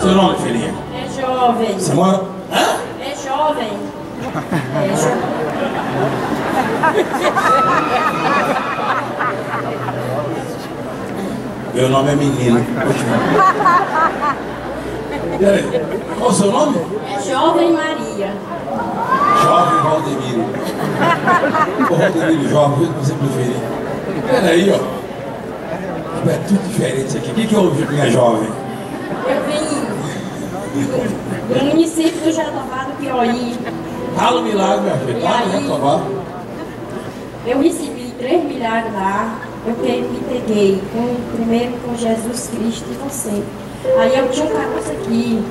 Seu nome, filhinha? É jovem. Você mora? Hã? É jovem. É jovem. Meu nome é menino. E aí, qual o seu nome? É jovem Maria. Jovem Valdemiro. O Valdemiro jovem, o que você preferir. Peraí, ó. É tudo diferente aqui. O que houve, minha jovem? Eu vim do município do Jatobá do Piauí. Fala o milagre, minha filha. Fala, E aí? Jatobá. Eu recebi 3 milhares lá. Eu me peguei primeiro com Jesus Cristo e você. Aí eu tinha um caroço aqui.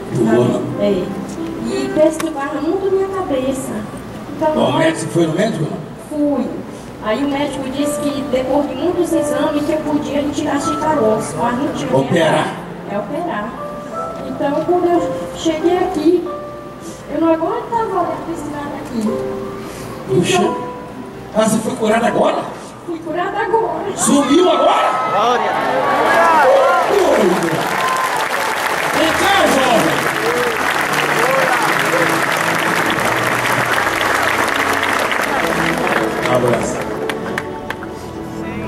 E perturbava muito a minha cabeça. Então, Bom, o médico, você foi no médico? fui. Aí o médico disse que depois de muitos exames que eu podia retirar esse caroço, mas não tinha. Operar? É operar. Então quando eu cheguei aqui, eu não aguentava olhar esse lado aqui. Puxa. Então, Ah, você foi curada agora? fui curada agora. Sumiu agora? Glória! Vem cá, jovem. Um abraço.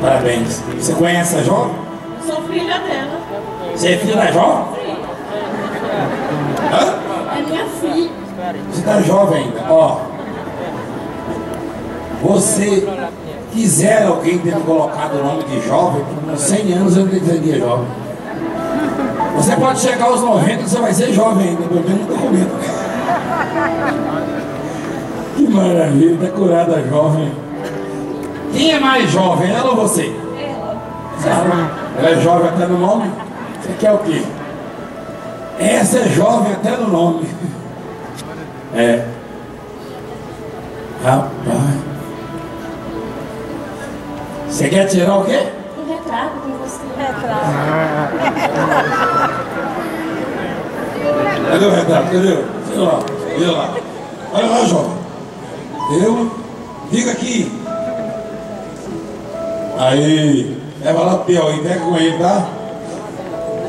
Parabéns. Você conhece a jovem? Sou filha dela. Você é filha da jovem? Hã? É minha filha. Você tá jovem ainda, ó. Você quiser alguém ter colocado o nome de jovem, por uns 100 anos eu não entenderia jovem. Você pode chegar aos 90 e você vai ser jovem ainda, pelo menos no documento. Que maravilha, tá curada jovem. Quem é mais jovem, ela ou você? Ela é jovem até no nome? Você quer o quê? Essa é jovem até no nome. É. Rapaz. Você quer tirar o quê? Um retrato com você. Cadê o retrato? Cadê? Sei lá. Olha lá. Olha lá, jovem. Fica aqui. Aí. Leva lá pro Piauí, pega com ele, tá?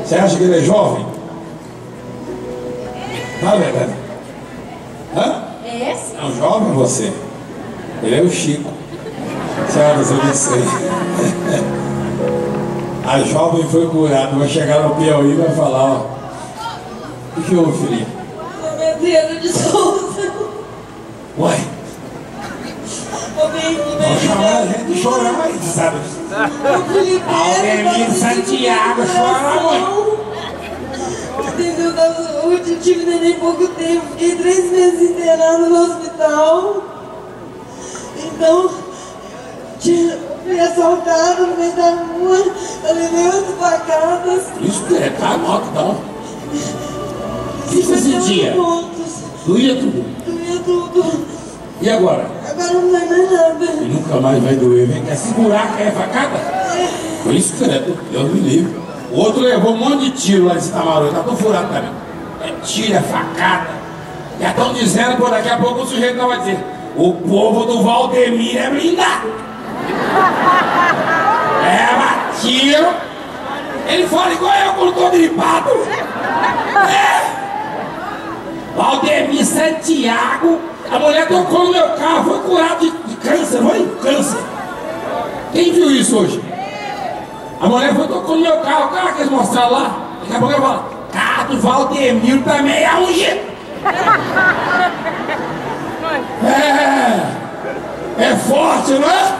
Você acha que ele é jovem? Tá, verdade? Hã? É esse? É um jovem você. Ele é o Chico. Senhoras, eu sei. A jovem foi curada. Vai chegar no Piauí e vai falar, ó. O que houve, filhinha? Pedro de Souza. Uai, vão chamar a gente de chorar, mas sabe? Aldemir Santiago chora muito. Entendeu? Da saúde, tive neném pouco tempo, fiquei 3 meses internado no hospital. Então, fui assaltada no meio da rua, eu levei 8 facadas. Isso é, tá moto, não. O que você sentia? Doía tudo. Doía tudo. E agora? Agora não vai mais nada. E nunca mais vai doer. Vem cá, segurar que é facada? Foi isso, credo. Deus me livre. O outro levou um monte de tiro lá nesse Tamarão. Tá todo furado também. É tiro, é facada. Já estão dizendo, pô, daqui a pouco o sujeito não vai dizer: o povo do Valdemir é blindado. Leva tiro. Ele fala igual eu quando tô gripado. É. Valdemir Santiago. A mulher tocou no meu carro, foi curado de câncer, foi? Câncer. Quem viu isso hoje? A mulher foi tocou no meu carro, o carro que eles mostraram lá. Daqui a pouco eu falo: carro do Valdemir também é ungido. É forte, não é?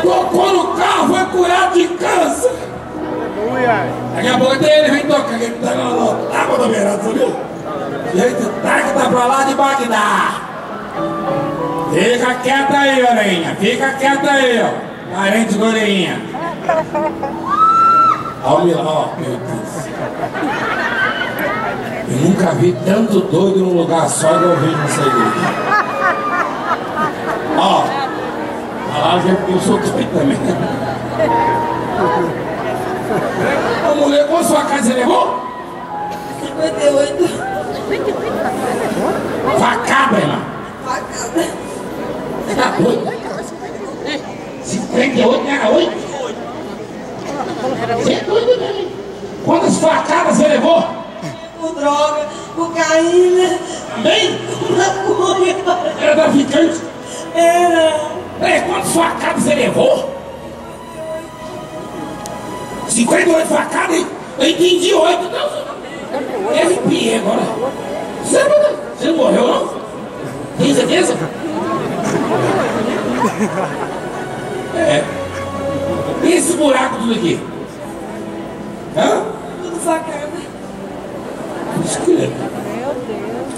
Tocou no carro, foi curado de câncer. Daqui a pouco até ele vem tocar, ele tá na água da beirada, sabia? Jeito tá que tá pra lá de Bagdá. Fica quieta aí, orelhinha. Fica quieta aí, ó. Parente do orelhinha. Ó, ó, meu Deus. Eu nunca vi tanto doido num lugar só igual eu vejo nessa igreja. Ó, falaram que eu sou doido também. A mulher, qual a sua casa você levou? 58. Facada, irmão. Facada. Tá doido? 58 não era 8? Você é doido, né? Quantas facadas você levou? por droga, cocaína. Também? Maconha. Era traficante? Era. É, quantas facadas você levou? 58 facadas? Eu entendi 8, não. Eu arrepiei agora. Você não morreu, não? Tem certeza? É. E esse buraco tudo aqui? Hã? Tudo facada. Esqueleto. Meu Deus.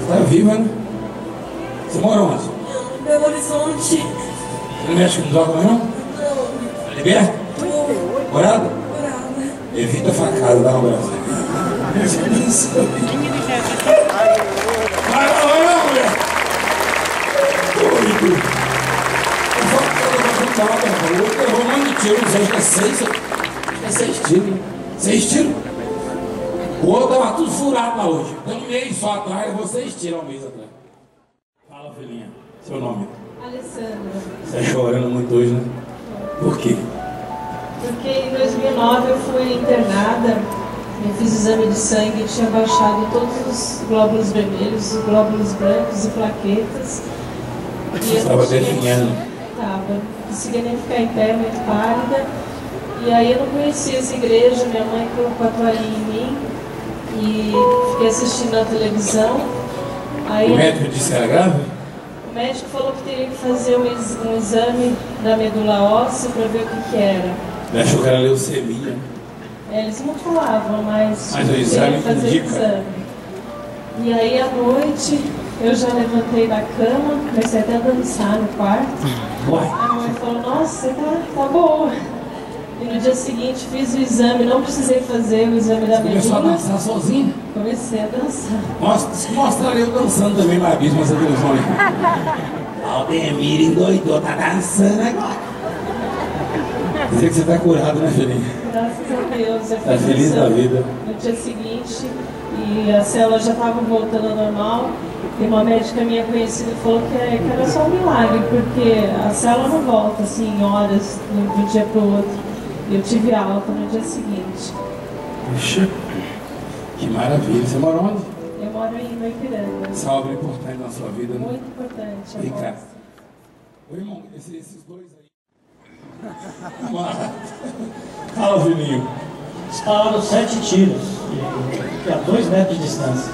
Você tá viva, né? Você mora onde? Belo Horizonte. Você não mexe com droga, não? Não. Tá liberto? Morada? Curada. Evita a facada, dá um abraço. Vai lá, mulher! Doido! Eu levou um monte de tiro, não sei, acho que é 6 tiros. 6 tiros? O outro tava tudo furado lá hoje. Dando meio só atrás, levou 6 tiros ao mês atrás. Fala, filhinha, seu nome? Alessandra. Você tá chorando muito hoje, né? Por quê? Porque em 2009 eu fui internada, eu fiz exame de sangue e tinha baixado todos os glóbulos vermelhos, os glóbulos brancos e plaquetas. Você estava definhando. Estava, não conseguia nem ficar em pé, muito pálida. E aí eu não conhecia essa igreja, minha mãe colocou a toalhinha em mim e fiquei assistindo na televisão. Aí, O médico disse que era grave? o médico falou que teria que fazer um exame da medula óssea para ver o que era. Ele achou que era leucemia. Eles não falavam, mas o exame fazer o indica. exame. E aí à noite eu já levantei da cama, comecei até a dançar no quarto. Uai. A mãe falou, nossa, você tá boa. E no dia seguinte fiz o exame, não precisei fazer o exame da Começou a medula. dançar sozinho. Comecei a dançar. Mostraram eu dançando também na abismo, essa televisão aí. Aldemir endoidou, tá dançando agora. Quer dizer que você tá curado, né, filhinha? Graças a Deus. Eu Tá fiz o feliz da exame vida. no dia seguinte e a célula já estava voltando ao normal. E uma médica minha conhecida falou que era só um milagre, porque a célula não volta assim em horas de um dia para o outro. E eu tive alta no dia seguinte. Puxa, que maravilha. Você mora onde? Eu moro em Ipiranga. Essa obra é importante na sua vida, né? Muito importante. Vem cá. Amor. Ô, irmão, esses dois aí. Fala, Juninho. Dispararam 7 tiros, a 2 metros de distância.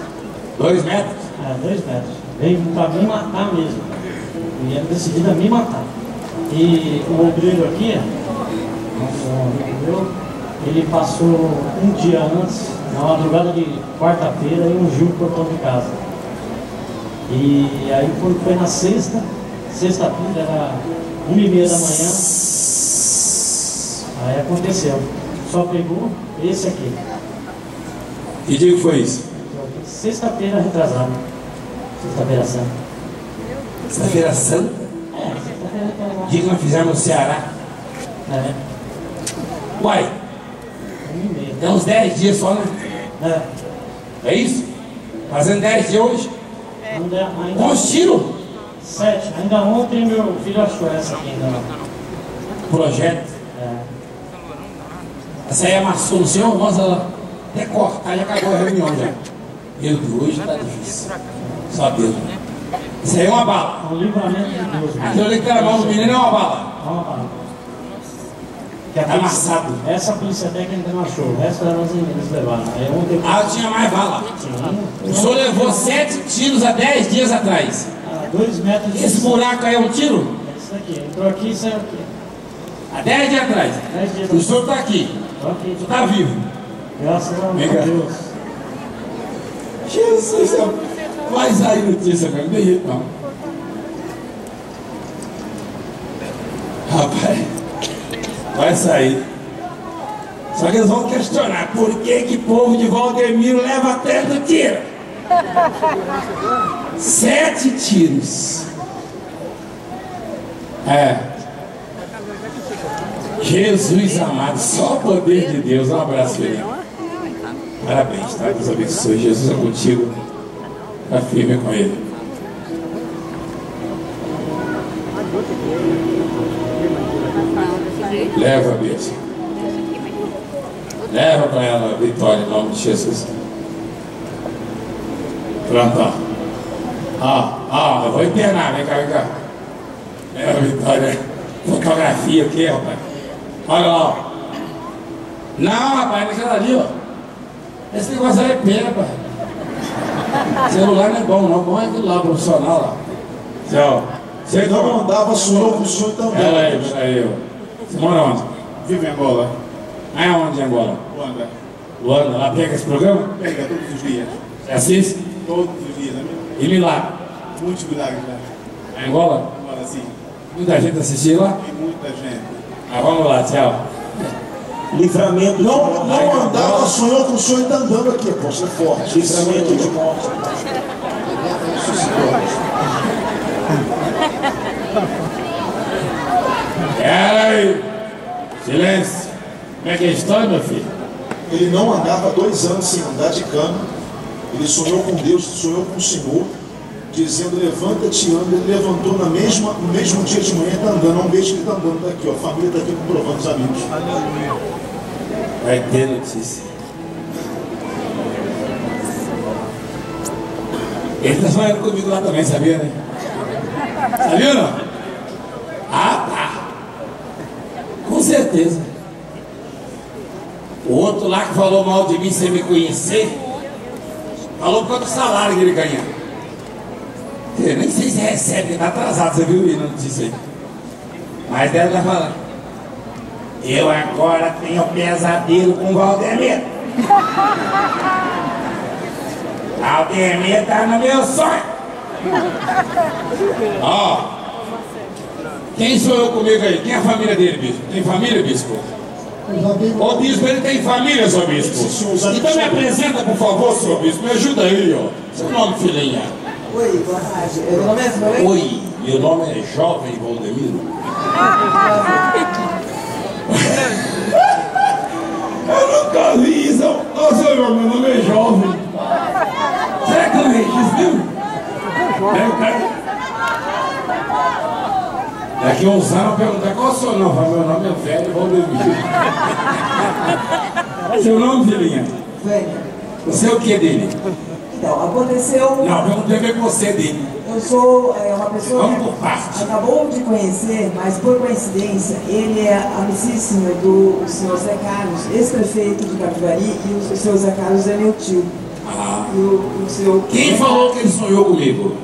2 metros? 2 metros. Veio para me matar mesmo. E ele decidido a me matar. E o obreiro aqui, um amigo meu, ele passou um dia antes, na madrugada de quarta-feira, e ungiu o portão de casa. E aí quando foi na sexta-feira, era 1h30 da manhã, aí aconteceu. Só pegou esse aqui. Que dia que foi isso? Sexta-feira retrasada. Sexta-feira santa. Sexta-feira Santa? Sexta-feira retrasada. Dia que nós fizemos no Ceará. É, Uai, 1h30. tem uns 10 dias só, né? É isso? Fazendo 10 dias hoje? Ainda Com os tiros? 7. Ainda ontem meu filho achou essa aqui ainda. Projeto. É. Essa aí amassou no senhor? Mostra lá. Até cortar, já acabou a reunião já. Meu Deus, hoje tá difícil. Só Deus. Isso aí é uma bala. Um livramento de Deus. Aquilo ali que tá na mão do menino é uma bala. Vamos lá. Tá amassado. Essa polícia técnica não achou. O resto eles levaram. Aí ontem eu Ah, tinha mais bala. O senhor levou 7 tiros há 10 dias atrás. 2 metros de Esse buraco aí é um tiro? Isso aqui. Entrou aqui e saiu aqui. Há 10 dias atrás. 10 dias O senhor tá aqui. Tô aqui. Tu tá vivo. Graças a Vem cá. Deus. Jesus, vai sair notícia mesmo, não tem jeito não. Rapaz, vai sair. Só que eles vão questionar por que o povo de Valdemiro leva tanto tiro. 7 tiros. Jesus amado, só o poder de Deus. Um abraço, filho. Parabéns, tá? Deus abençoe. Jesus é contigo. Tá firme com ele. Leva a bênção. Leva para ela, Vitória, em nome de Jesus. Pronto, ó. Eu vou internar, vem cá, vem cá. É, Vitória. Fotografia aqui, rapaz. Olha lá, ó. Não, rapaz, naquela ali, ó. Esse negócio aí é pena, pai. Celular não é bom, não. Bom é aquilo lá, profissional lá. Tchau. Você não mandava sonhou com o sonho também. Peraí, ó. Você mora onde? Vive em Angola. Ah, é onde em Angola? Luanda. Luanda, lá pega esse programa? Pega todos os dias. Você assiste? Todos os dias, né? E milagre? Muitos milagres lá. É Angola? Agora sim. Muita gente assistindo lá? Tem muita gente. Ah, vamos lá, tchau. Livramento Não andava, sonhou com o sonho e tá andando aqui, pô. Você é forte. livramento de morte. Peraí. Silêncio. Como é que é a história, meu filho? Ele não andava há 2 anos sem andar de cama. Ele sonhou com Deus, sonhou com o Senhor, dizendo, levanta-te e anda. Ele levantou no mesmo dia de manhã, está andando. Há um mês que ele está andando, está aqui, ó. A família está aqui comprovando, os amigos. Vai ter notícia. Ele está sonhando comigo lá também, sabia, né? Sabia ou não? Ah, tá. Com certeza. O outro lá que falou mal de mim sem me conhecer, falou quanto salário que ele ganha. Eu nem sei se recebe, está atrasado, você viu a notícia aí. Mas deve estar falando. Eu agora tenho pesadelo com o Valdemir. Valdemir tá no meu sonho. Ó, quem sou eu comigo aí? Quem é a família dele, bispo? Tem família, bispo? Ô bispo, ele tem família, seu bispo. Então me apresenta, por favor, seu bispo. Me ajuda aí, ó. Seu nome, filhinha? Oi, boa tarde. Meu nome é Zoe. Oi, meu nome é Jovem Valdemiro. Eu nunca vi isso. Ô senhor, meu nome é Jovem. Será que eu registro mesmo? Daqui a uns anos eu perguntar qual é o seu nome? Meu nome é Velho Valdemiro. Seu nome, filhinha? Vênia. Você é o que dele? Então, aconteceu... Não, eu perguntei o que você é dele. Eu sou uma pessoa Vamos por parte. acabou de conhecer, mas por coincidência, ele é amicíssimo do senhor Zé Carlos, ex-prefeito de Capivari, e o senhor Zé Carlos é meu tio. Ah. E o seu... Quem falou que ele sonhou comigo?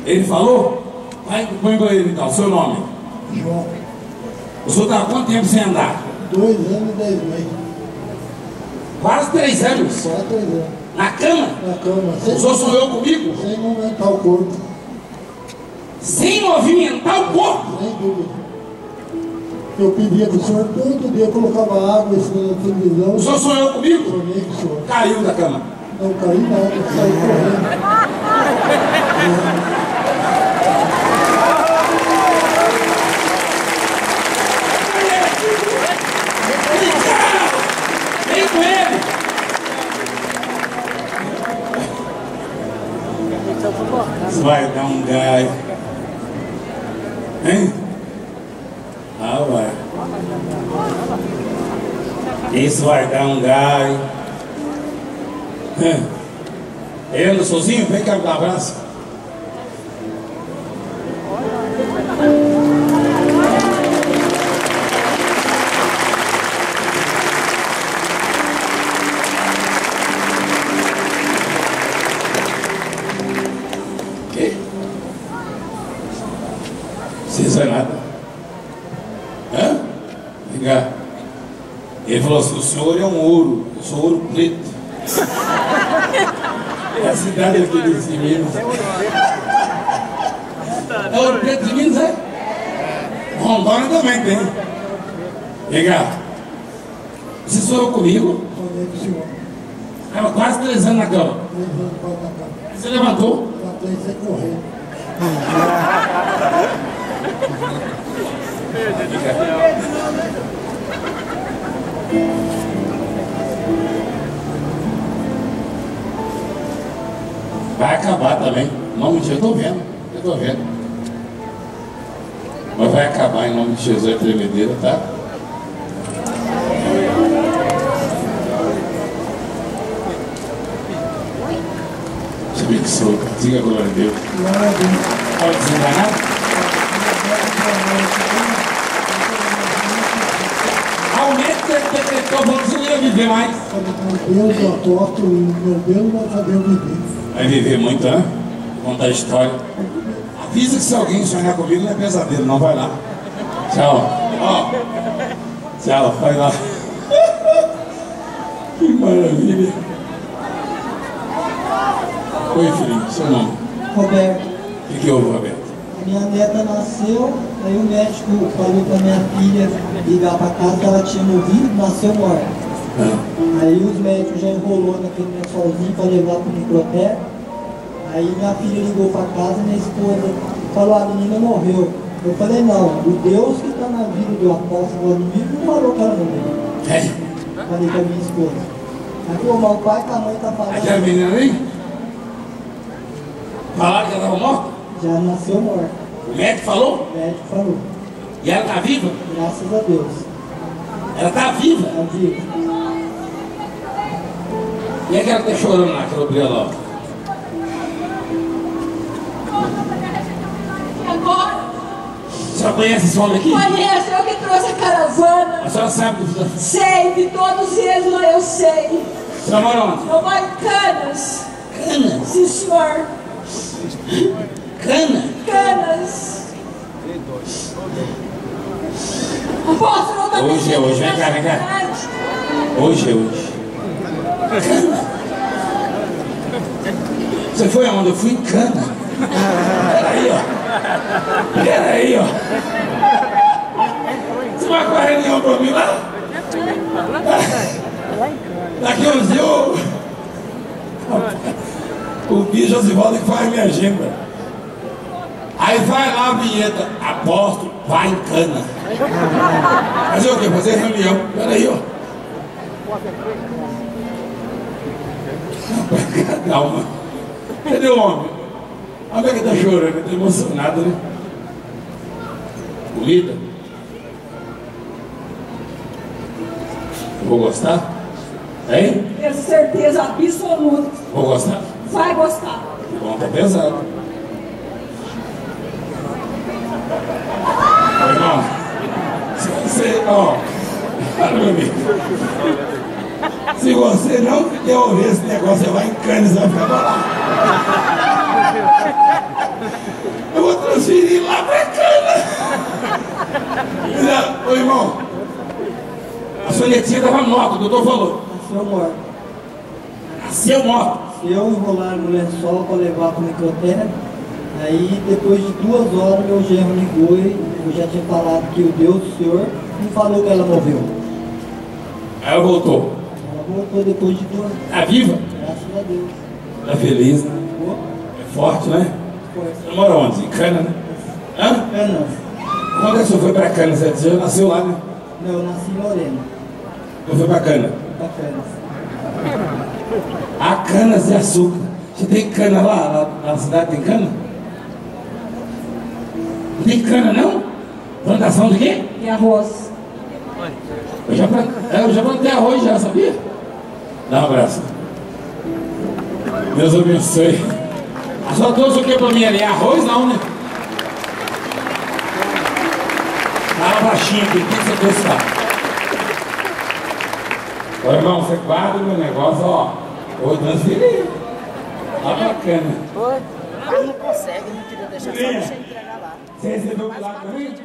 Ele falou? Vai, põe pra ele então, seu nome. João, O senhor está há quanto tempo sem andar? 2 anos e 10 meses. Quase 3 anos. Só 3 anos. Na cama? Na cama, O senhor sonhou comigo? sem movimentar o corpo, Sem movimentar o corpo? sem dúvida. Eu pedia para o senhor todo dia, colocava água na televisão. O senhor sonhou comigo? Sonhei com o senhor. Caiu da cama. Não caí nada, saí correndo. Vem com ele! Isso vai dar um gás. Hein? Ah, vai. Isso vai dar um gás. Eu ando sozinho? Vem cá me dar um abraço. Que? Precisa nada. Hã? Vem cá. Ele falou assim, o senhor é um ouro, eu sou ouro preto. É a cidade aqui de Minas. É ouro preto de Minas, é? Rondônia também tem. Vem cá. Você sonhou comigo? Sonhei com o senhor. Estava quase 3 anos na cama. 3 anos quase na cama. Você levantou? Matei sem correr. Vai acabar também. Em nome de Jesus, eu tô vendo. Mas vai acabar em nome de Jesus, é tremedeira, tá? Espírito Santo. Diga a glória a Deus. Pode desenganar? Aumento que ele decretou, falando que não ia viver mais. Deus, o apóstolo, meu Deus, nós sabemos viver. Vai viver muito, né? Contar a história. Avisa que se alguém sonhar comigo não é pesadelo, não. Vai lá. Tchau. Ó. Tchau, vai lá. Que maravilha. Oi, filhinho, seu nome? Roberto. O que houve, Roberto? Minha neta nasceu, aí o médico falou pra minha filha ligar pra casa que ela tinha morrido, nasceu morta. Aí os médicos já enrolou naquele lençolzinho pra levar pro necrotério. Aí minha filha ligou pra casa e minha esposa falou, a menina morreu. Eu falei, não, o Deus que está na vida do apóstolo Vladimir não falou que ela morreu. Falei com a minha esposa. Aí falou, mas o pai com a mãe tá falando. Aquela menina ali? Falaram que ela estava morta? Já nasceu morta. O médico falou? O médico falou. E ela está viva? Graças a Deus. Ela está viva? Está viva. E é que ela está chorando lá, aquela mulher lá? Agora, A senhora conhece esse homem aqui? conheço, eu que trouxe a caravana. A senhora sabe que... Sei, de todos eles eu sei. A senhora mora onde? Eu moro em Canas. Canas? Sim, senhor. Cana? Canas. Apóstolo, eu também Hoje é hoje, vem cá, vem cá. Hoje é hoje. Cana? Você foi aonde? Eu fui em Cana. Peraí, ó. Peraí, ó. Você vai com a reunião pra mim lá? Daqui uns dias o Bia Josivaldo que faz minha agenda. Aí vai lá a vinheta, apóstolo, vai em Cana. Fazer o quê? Fazer reunião. Peraí, ó. Calma. Cadê o homem? Olha que tá chorando, tá emocionado, né? Comida? Eu vou gostar? Hein? Tenho certeza absoluta. Vou gostar? Vai gostar. Que bom, tá pesado. Ô, irmão, se você, ó, olha pra mim. Se você não quer ouvir esse negócio, você vai em Cannes, você vai ficar bolado. Eu vou transferir lá pra Cana. Ô, irmão, a sua netinha tava morta, o doutor falou. Nasceu morta. Nasceu morta. Eu enrolaram no lençol para levar para o necrotério. Aí, depois de 2 horas, meu genro ligou e eu já tinha falado que o Deus do Senhor não falou que ela morreu. Aí ela voltou. Ela voltou depois de 2 horas. Tá viva? Graças a Deus. Tá feliz, né? Boa. É forte, né? Força. Você mora onde? Em Cana, né? Hã? Canas. Quando é que você foi pra Cana? Você já nasceu lá, né? Não, eu nasci em Lorena. Eu fui pra Cana. Pra Canas. Há canas de açúcar. Você tem cana lá na cidade? Tem cana? Não tem cana, não? Plantação de quê? E arroz. Eu já plantei arroz, já sabia? Dá um abraço. Deus abençoe. A senhora trouxe o que pra mim ali? Arroz não, né? Fala baixinho aqui, o que você trouxe lá? Ô irmão, você guarda o meu negócio, ó. Vou transferir. Tá bacana. Não consegue, não queria deixar só deixa eu entregar lá. Você recebeu o milagre também?